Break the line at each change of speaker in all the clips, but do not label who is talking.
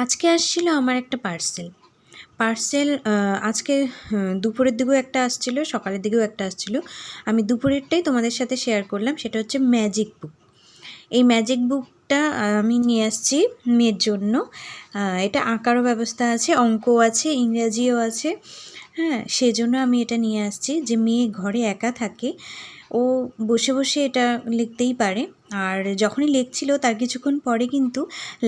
আজকে আসছিল আমার একটা পার্সেল আজকে দুপুরের দিকেও একটা আসছিল, সকালের দিকেও একটা আসছিল। আমি দুপুরেরটাই তোমাদের সাথে শেয়ার করলাম। সেটা হচ্ছে ম্যাজিক বুক। এই ম্যাজিক বুকটা আমি নিয়ে আসছি মেয়ের জন্য। এটা আঁকারও ব্যবস্থা আছে, অঙ্কও আছে, ইংরাজিও আছে। হ্যাঁ, সেজন্য আমি এটা নিয়ে আসছি যে মেয়ে ঘরে একা থাকে, ও বসে বসে এটা লিখতেই পারে। আর যখনই লিখছিল তার কিছুক্ষণ পরে কিন্তু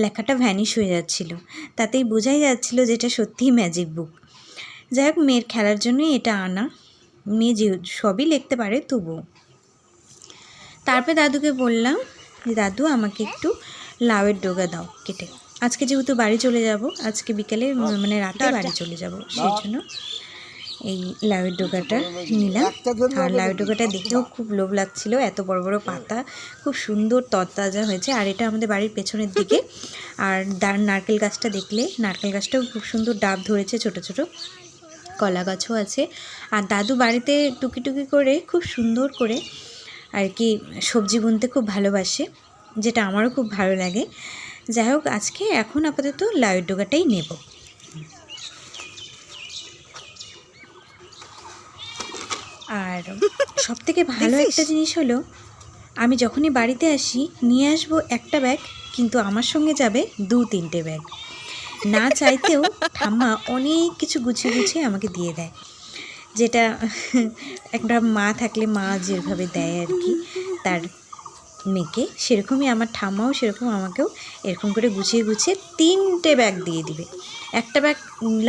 লেখাটা ভ্যানিশ হয়ে যাচ্ছিল, তাতেই বোঝাই যাচ্ছিল যে এটা সত্যিই ম্যাজিক বুক। যাই হোক, মেয়ের খেলার জন্যই এটা আনা। মেয়ে যে সবই লিখতে পারে তবুও। তারপরে দাদুকে বললাম যে দাদু আমাকে একটু লাউয়ের ডগা দাও কেটে। আজকে যেহেতু বাড়ি চলে যাব, আজকে বিকেলে মানে রাতে বাড়ি চলে যাব, সেই জন্য এই লাউয়ের ডোকাটা নিলাম। আর লাউয়ের ডোকাটা দেখেও খুব লোভ লাগছিল, এত বড় বড় পাতা, খুব সুন্দর তরতাজা হয়েছে। আর এটা আমাদের বাড়ির পেছনের দিকে। আর নারকেল গাছটা দেখলে, নারকেল গাছটাও খুব সুন্দর ডাব ধরেছে, ছোট ছোট কলা গাছও আছে। আর দাদু বাড়িতে টুকি টুকি করে খুব সুন্দর করে আর কি সবজি বুনতে খুব ভালোবাসে, যেটা আমারও খুব ভালো লাগে। যাই হোক, আজকে এখন আপাতত লাউয়ের ডোকাটাই নেব। আর সবথেকে ভালো একটা জিনিস হলো, আমি যখনই বাড়িতে আসি নিয়ে আসবো একটা ব্যাগ, কিন্তু আমার সঙ্গে যাবে 2-3টে ব্যাগ। না চাইতেও ঠাম্মা অনেক কিছু গুছিয়ে গুছিয়ে আমাকে দিয়ে দেয়, যেটা একটা মা থাকলে মা যেভাবে দেয় আর কি তার মেয়েকে, সেরকমই আমার ঠাম্মাও সেরকম আমাকেও এরকম করে গুছিয়ে গুছিয়ে 3টে ব্যাগ দিয়ে দিবে। একটা ব্যাগ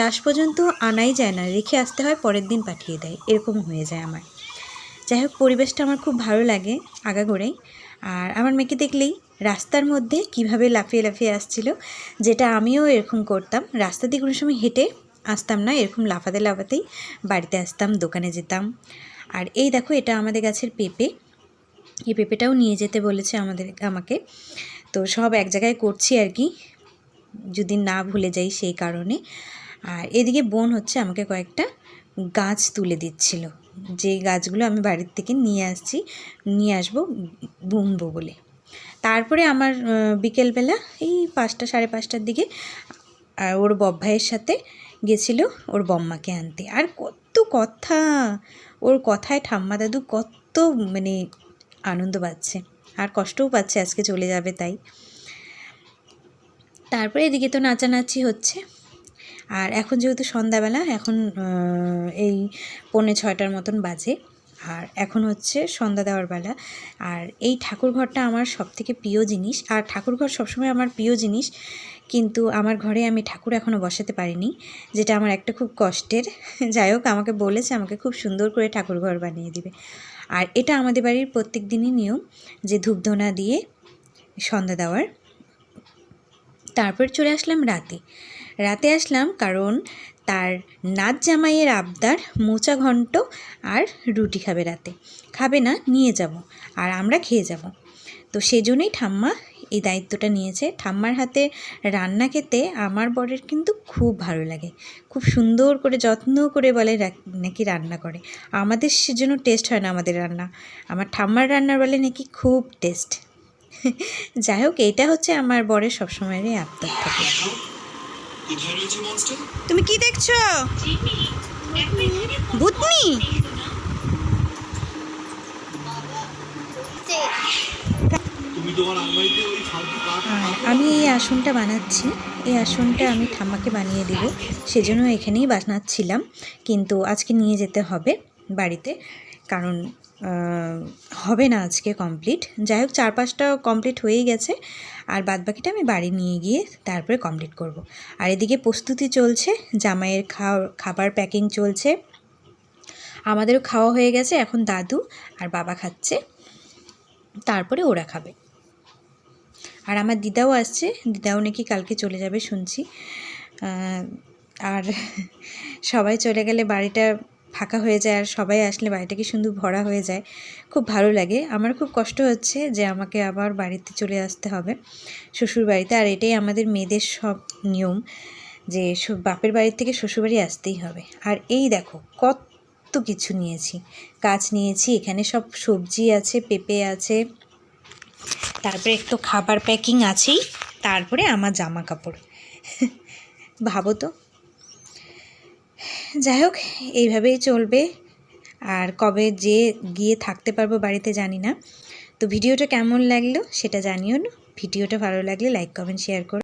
লাস্ট পর্যন্ত আনাই যায় না, রেখে আসতে হয়, পরের দিন পাঠিয়ে দেয়, এরকম হয়ে যায় আমার। যাই হোক, পরিবেশটা আমার খুব ভালো লাগে আগাগোড়াই। আর আমার মেয়েকে দেখলেই রাস্তার মধ্যে কিভাবে লাফিয়ে লাফিয়ে আসছিল, যেটা আমিও এরকম করতাম। রাস্তা দিয়ে কোনো সময় হেঁটে আসতাম না, এরকম লাফাতে লাফাতেই বাড়িতে আসতাম, দোকানে যেতাম। আর এই দেখো, এটা আমাদের গাছের পেঁপে। এই পেঁপেটাও নিয়ে যেতে বলেছে আমাকে। তো সব এক জায়গায় করছি আর কি, যদি না ভুলে যাই সেই কারণে। আর এদিকে বোন হচ্ছে আমাকে কয়েকটা গাছ তুলে দিচ্ছিল, যে গাছগুলো আমি বাড়ির থেকে নিয়ে আসবো বুনবো বলে। তারপরে আমার বিকেলবেলা এই 5টা 5:30টার দিকে ওর বব্ভাইয়ের সাথে গেছিলো ওর বম্মাকে আনতে। আর কত কথা, ওর কথায় ঠাম্মা দাদু কত মানে আনন্দ পাচ্ছে, আর কষ্টও পাচ্ছে, আজকে চলে যাবে তাই। তারপরে এদিকে তো নাচানাচি হচ্ছে। আর এখন যেহেতু সন্ধ্যাবেলা, এখন এই 5:45টার মতন বাজে, আর এখন হচ্ছে সন্ধ্যা দেওয়ার বেলা। আর এই ঠাকুরঘরটা আমার সবথেকে প্রিয় জিনিস। আর ঠাকুরঘর সবসময় আমার প্রিয় জিনিস, কিন্তু আমার ঘরে আমি ঠাকুর এখনও বসাতে পারিনি, যেটা আমার একটা খুব কষ্টের। যাই হোক, আমাকে বলেছে আমাকে খুব সুন্দর করে ঠাকুরঘর বানিয়ে দিবে। আর এটা আমাদের বাড়ির প্রত্যেক দিনই নিয়ম, যে ধূপধুনা দিয়ে সন্ধ্যা দেওয়ার। তারপর চলে আসলাম রাতে আসলাম, কারণ তার নাচ জামাইয়ের আবদার মোচা ঘন্ট আর রুটি খাবে রাতে। খাবে না, নিয়ে যাব আর আমরা খেয়ে যাব। তো সেজন্যই ঠাম্মা এই দায়িত্বটা নিয়েছে। ঠাম্মার হাতে রান্না খেতে আমার বরের কিন্তু খুব ভালো লাগে, খুব সুন্দর করে যত্ন করে বলে নাকি রান্না করে। আমাদের সেজন্য টেস্ট হয় না আমাদের রান্না, আমার ঠাম্মার রান্নার বলে নাকি খুব টেস্ট। যাই হোক, এইটা হচ্ছে আমার বরের সবসময়েরই আবদার থাকে। তুমি কি দেখছো? ভূতনি? আমি এই আসনটা বানাচ্ছি, এই আসনটা আমি ঠাম্মাকে বানিয়ে দেব, সেজন্য এখানেই বানাচ্ছিলাম। কিন্তু আজকে নিয়ে যেতে হবে বাড়িতে, কারণ হবে না আজকে কমপ্লিট। যাই হোক, 4-5টা কমপ্লিট হয়েই গেছে, আর বাদবাকিটা আমি বাড়ি নিয়ে গিয়ে তারপরে কমপ্লিট করব। আর এদিকে প্রস্তুতি চলছে, জামাইয়ের খাবার প্যাকিং চলছে। আমাদেরও খাওয়া হয়ে গেছে, এখন দাদু আর বাবা খাচ্ছে, তারপরে ওরা খাবে। আর আমার দিদাও আসছে, দিদাও নাকি কালকে চলে যাবে শুনছি। আর সবাই চলে গেলে বাড়িটা ফাঁকা হয়ে যায়, আর সবাই আসলে বাড়িটা কি সুন্দর ভরা হয়ে যায়, খুব ভালো লাগে। আমার খুব কষ্ট হচ্ছে যে আমাকে আবার বাড়িতে চলে আসতে হবে, শ্বশুর বাড়িতে। আর এটাই আমাদের মেয়েদের সব নিয়ম, যে বাপের বাড়ি থেকে শ্বশুরবাড়ি আসতেই হবে। আর এই দেখো কত কিছু নিয়েছি, গাছ নিয়েছি, এখানে সব সবজি আছে, পেঁপে আছে, তারপরে একটু খাবার প্যাকিং আছেই। তারপরে আমার জামা কাপড়। ভাবো তো। যাই হোক, এইভাবেই চলবে। আর কবে যে গিয়ে থাকতে পারবো বাড়িতে জানি না। তো ভিডিওটা কেমন লাগলো সেটা জানিও না। ভিডিওটা ভালো লাগলে লাইক কমেন্ট শেয়ার করো।